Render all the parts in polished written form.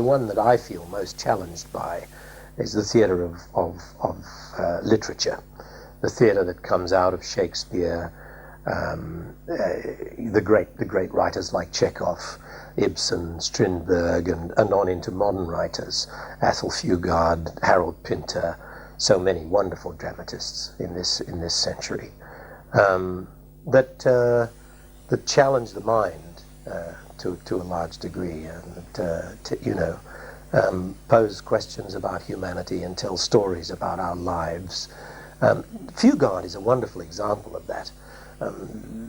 the one that I feel most challenged by is the theatre of literature, the theatre that comes out of Shakespeare, the great writers like Chekhov, Ibsen, Strindberg, and on into modern writers, Athol Fugard, Harold Pinter, so many wonderful dramatists in this century, that challenge the mind to a large degree, and pose questions about humanity and tell stories about our lives. Fugard is a wonderful example of that.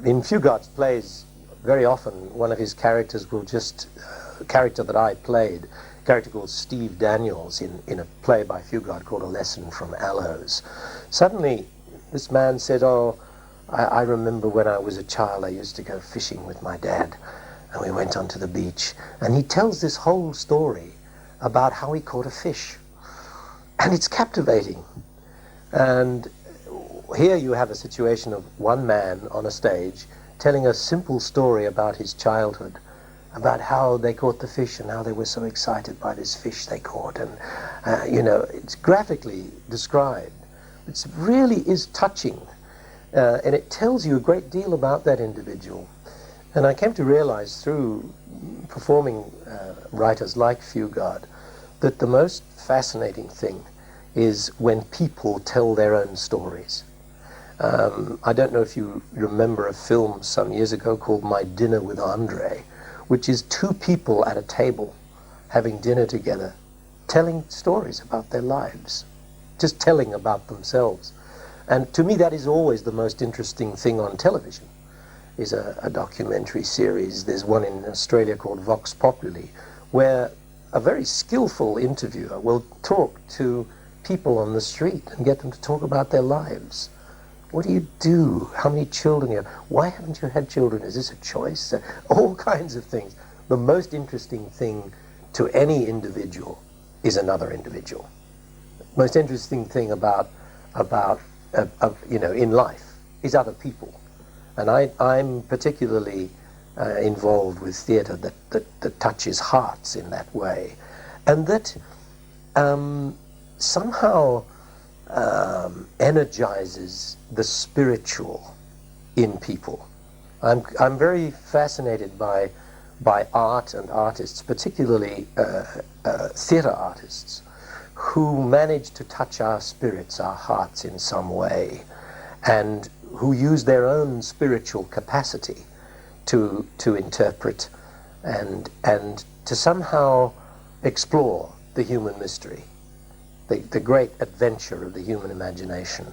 In Fugard's plays, very often one of his characters will just, a character that I played, a character called Steve Daniels in a play by Fugard called A Lesson from Aloes. Suddenly this man said, "Oh, I remember when I was a child I used to go fishing with my dad, and we went onto the beach," and he tells this whole story about how he caught a fish, and it's captivating. And here you have a situation of one man on a stage telling a simple story about his childhood, about how they caught the fish and how they were so excited by this fish they caught, and it's graphically described. It really is touching, and it tells you a great deal about that individual. And I came to realize through performing writers like Fugard that the most fascinating thing is when people tell their own stories. I don't know if you remember a film some years ago called My Dinner with Andre, which is two people at a table having dinner together, telling stories about their lives, just telling about themselves. And to me that is always the most interesting thing on television, is a documentary series. There's one in Australia called Vox Populi, where a very skillful interviewer will talk to people on the street and get them to talk about their lives. What do you do? How many children you have? Why haven't you had children? Is this a choice? All kinds of things. The most interesting thing to any individual is another individual. Most interesting thing about in life is other people. And I'm particularly involved with theatre that touches hearts in that way, and that somehow energizes the spiritual in people. I'm very fascinated by art and artists, particularly theatre artists, who manage to touch our spirits, our hearts in some way, and who use their own spiritual capacity to interpret and to somehow explore the human mystery, the great adventure of the human imagination.